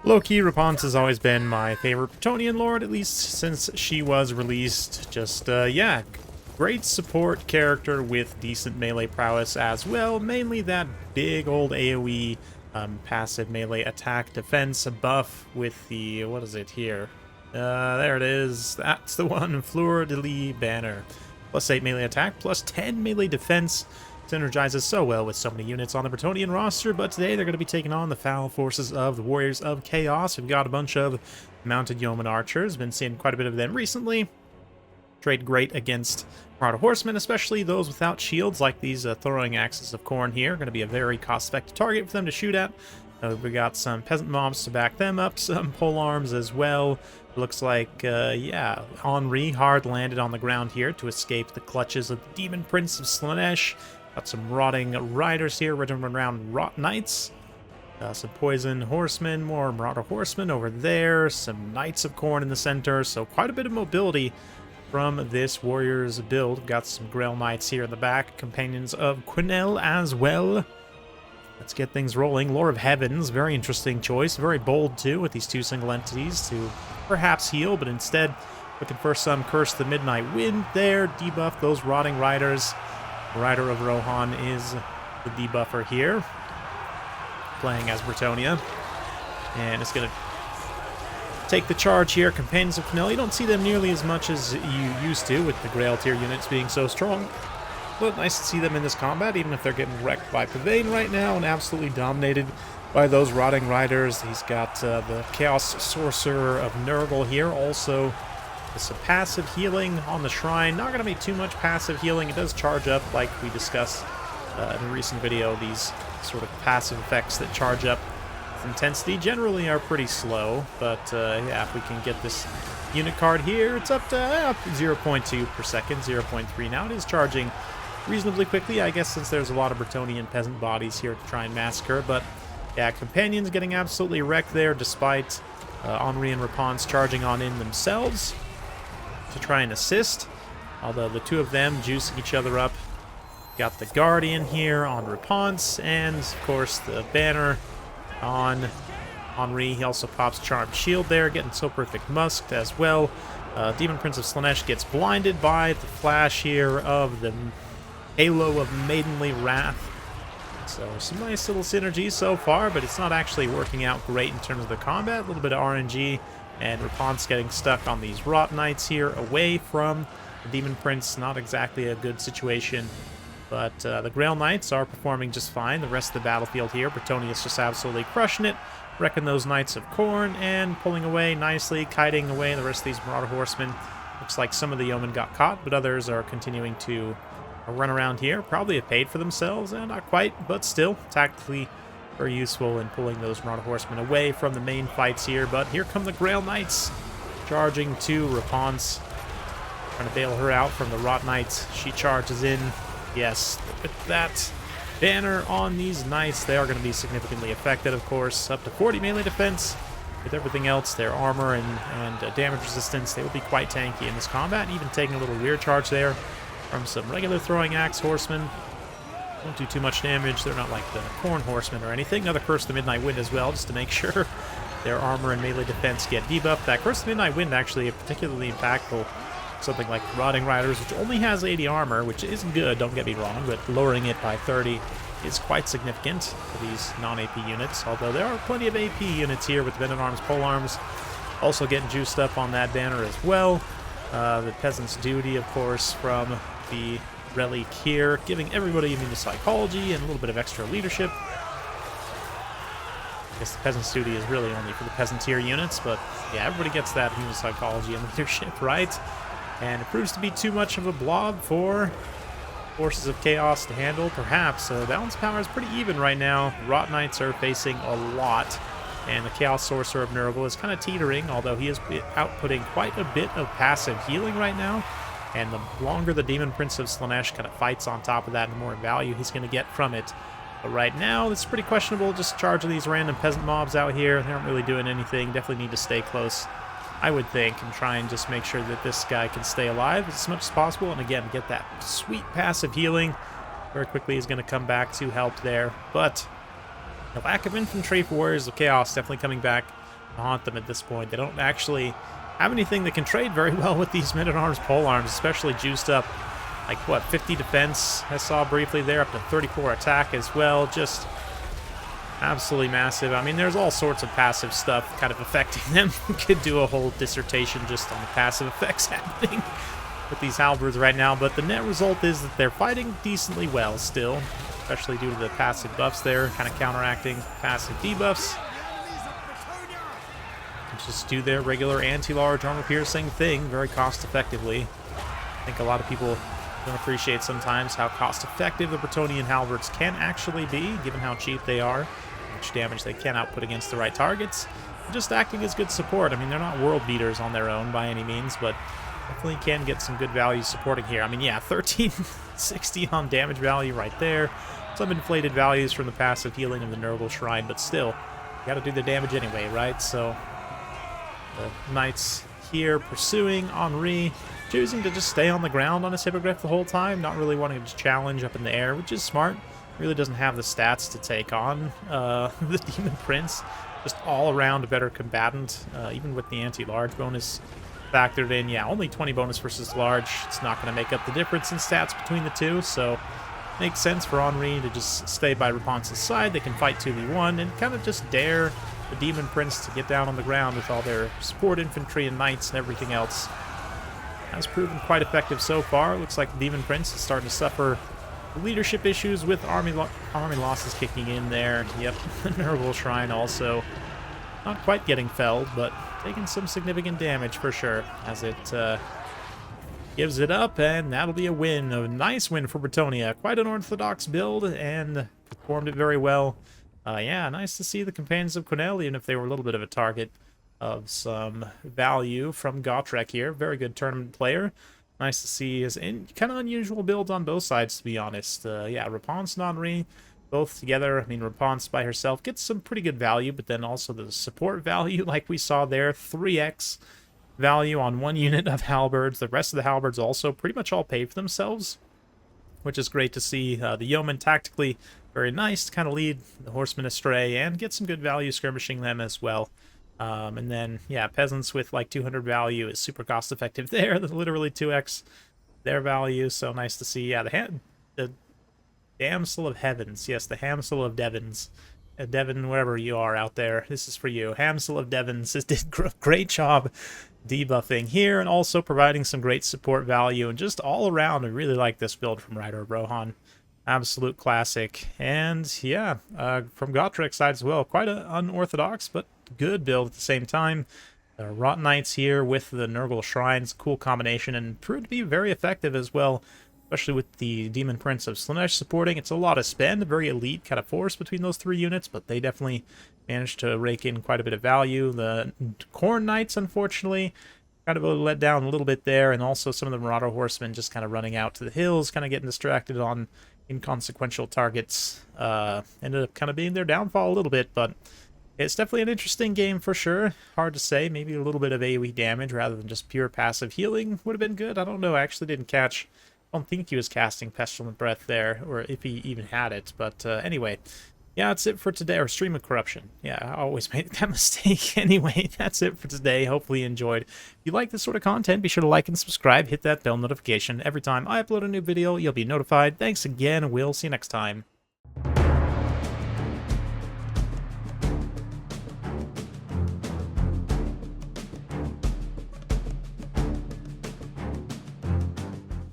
Low-key, Rapunzel has always been my favorite Bretonnian lord, at least since she was released. Just, yeah, great support character with decent melee prowess as well. Mainly that big old AoE passive melee attack defense buff with the, what is it here? There it is. That's the one, Fleur de Lis banner. Plus 8 melee attack, plus 10 melee defense. Synergizes so well with so many units on the Bretonnian roster, but today they're going to be taking on the foul forces of the Warriors of Chaos. We've got a bunch of mounted yeoman archers, been seeing quite a bit of them recently. Trade great against Marauder horsemen, especially those without shields, like these throwing axes of corn here. Going to be a very cost-effective target for them to shoot at. We got some peasant mobs to back them up, some pole arms as well. Looks like, yeah, Henri hard landed on the ground here to escape the clutches of the Demon Prince of Slaanesh. Got some rotting riders here, running around rot knights. Some poison horsemen, more marauder horsemen over there. Some knights of corn in the center. So quite a bit of mobility from this warrior's build. Got some Grail knights here in the back. Companions of Quenelle as well. Let's get things rolling. Lore of Heavens, very interesting choice. Very bold too, with these two single entities to perhaps heal, but instead looking for some Curse the Midnight Wind there. Debuff those rotting riders. Rider of Rohan is the debuffer here, playing as Bretonnia, and it's going to take the charge here. Companions of Quenelle, you don't see them nearly as much as you used to with the Grail tier units being so strong, but nice to see them in this combat, even if they're getting wrecked by Pavane right now and absolutely dominated by those rotting riders. He's got the Chaos Sorcerer of Nurgle here, also some passive healing on the shrine. Not going to be too much passive healing. It does charge up, like we discussed in a recent video. These sort of passive effects that charge up with intensity generally are pretty slow, but yeah, if we can get this unit card here, it's up to 0.2 per second, 0.3 now. It is charging reasonably quickly, I guess, since there's a lot of Bretonnian peasant bodies here to try and massacre, but yeah, Companions getting absolutely wrecked there, despite Henri and Rapunzel charging on in themselves to try and assist, although the two of them juicing each other up. Got the Guardian here on Rapunzel, and of course the banner on Henri. He also pops Charmed Shield there, getting So Perfect Musked as well. Demon Prince of Slaanesh gets blinded by the flash here of the Halo of Maidenly Wrath. So some nice little synergy so far, but it's not actually working out great in terms of the combat. A little bit of RNG. And Rapunzel's getting stuck on these Rot Knights here, away from the Demon Prince. Not exactly a good situation, but the Grail Knights are performing just fine. The rest of the battlefield here, Bretonnia is just absolutely crushing it, wrecking those Knights of Corn and pulling away nicely, kiting away the rest of these Marauder Horsemen. Looks like some of the Yeomen got caught, but others are continuing to run around here. Probably have paid for themselves, and not quite, but still tactically very useful in pulling those Marauder Horsemen away from the main fights here. But here come the Grail Knights, charging to Rapunzel, trying to bail her out from the Rot Knights. She charges in. Yes, with that banner on these Knights, they are going to be significantly affected, of course. Up to 40 melee defense. With everything else, their armor and damage resistance, they will be quite tanky in this combat, even taking a little rear charge there from some regular throwing axe horsemen. Don't do too much damage. They're not like the Corn Horsemen or anything. Another Curse of the Midnight Wind as well, just to make sure their armor and melee defense get debuffed. That Curse of the Midnight Wind actually particularly impactful. Something like Rotting Riders, which only has 80 armor, which isn't good, don't get me wrong, but lowering it by 30 is quite significant for these non-AP units, although there are plenty of AP units here with Bended Arms, Pole Arms, also getting juiced up on that banner as well. The Peasant's Duty, of course, from the Relic here, giving everybody immune to psychology and a little bit of extra leadership. I guess the Peasant's Duty is really only for the peasant tier units, but yeah, everybody gets that immune to psychology and leadership, right? And it proves to be too much of a blob for Forces of Chaos to handle, perhaps. So balance power is pretty even right now. Rot Knights are facing a lot, and the Chaos Sorcerer of Nurgle is kind of teetering, although he is outputting quite a bit of passive healing right now. And the longer the Demon Prince of Slaanesh kind of fights on top of that, the more value he's going to get from it. But right now, it's pretty questionable just charging these random peasant mobs out here. They aren't really doing anything. Definitely need to stay close, I would think, and try and just make sure that this guy can stay alive as much as possible. And again, get that sweet passive healing. Very quickly he's going to come back to help there. But the lack of infantry for Warriors of Chaos definitely coming back haunt them at this point. They don't actually have anything that can trade very well with these men-at-arms polearms, especially juiced up. Like, what, 50 defense I saw briefly there, up to 34 attack as well. Just absolutely massive. I mean, there's all sorts of passive stuff kind of affecting them. We could do a whole dissertation just on the passive effects happening with these halberds right now, but the net result is that they're fighting decently well still, especially due to the passive buffs there, kind of counteracting passive debuffs. Just do their regular anti-large armor-piercing thing very cost-effectively. I think a lot of people don't appreciate sometimes how cost-effective the Bretonnian halberds can actually be, given how cheap they are, how much damage they can output against the right targets. Just acting as good support. I mean, they're not world beaters on their own by any means, but definitely can get some good value supporting here. I mean, yeah, 1360 on damage value right there. Some inflated values from the passive healing of the Nurgle Shrine, but still, you gotta do the damage anyway, right? So the knights here pursuing Henri, choosing to just stay on the ground on his hippogriff the whole time, not really wanting to challenge up in the air, which is smart. Really doesn't have the stats to take on the Demon Prince. Just all around a better combatant, even with the anti-large bonus factored in. Yeah, only 20 bonus versus large. It's not going to make up the difference in stats between the two, so makes sense for Henri to just stay by Rapunzel's side. They can fight 2v1 and kind of just dare the Demon Prince to get down on the ground with all their support infantry and knights and everything else. Has proven quite effective so far. It looks like the Demon Prince is starting to suffer leadership issues with army losses kicking in there. Yep, the Nurgle Shrine also not quite getting felled, but taking some significant damage for sure as it gives it up, and that'll be a win. A nice win for Bretonnia. Quite an orthodox build, and performed it very well. Yeah, nice to see the Companions of Quenelle, even if they were a little bit of a target of some value from Gotrek here. Very good tournament player. Nice to see his kind of unusual builds on both sides, to be honest. Yeah, Rapunzel and Henri, both together. I mean, Rapunzel by herself gets some pretty good value, but then also the support value, like we saw there, 3x value on one unit of halberds. The rest of the halberds also pretty much all pay for themselves, which is great to see. The yeomen tactically very nice to kind of lead the horsemen astray and get some good value skirmishing them as well. And then, yeah, peasants with like 200 value is super cost effective there. That's literally 2x their value, so nice to see. Yeah, the Damsel of Heavens. Yes, the Hamsel of Devons. Devon, wherever you are out there, this is for you. Hamsel of Devons did great job debuffing here and also providing some great support value. And just all around, I really like this build from Rider of Rohan. Absolute classic. And yeah, from Gotrek's side as well, quite an unorthodox but good build at the same time. Rot Knights here with the Nurgle Shrines, cool combination, and proved to be very effective as well, especially with the Demon Prince of Slaanesh supporting. It's a lot of spend, a very elite kind of force between those three units, but they definitely managed to rake in quite a bit of value. The Khorne Knights, unfortunately, kind of let down a little bit there, and also some of the Marauder Horsemen just kind of running out to the hills, kind of getting distracted on inconsequential targets. Ended up kind of being their downfall a little bit, but it's definitely an interesting game for sure. Hard to say. Maybe a little bit of AoE damage rather than just pure passive healing would have been good. I don't know. I actually didn't catch. I don't think he was casting Pestilent Breath there, or if he even had it. But anyway, yeah, that's it for today. Or Stream of Corruption. Yeah, I always make that mistake. Anyway, that's it for today. Hopefully you enjoyed. If you like this sort of content, be sure to like and subscribe. Hit that bell notification. Every time I upload a new video, you'll be notified. Thanks again. We'll see you next time.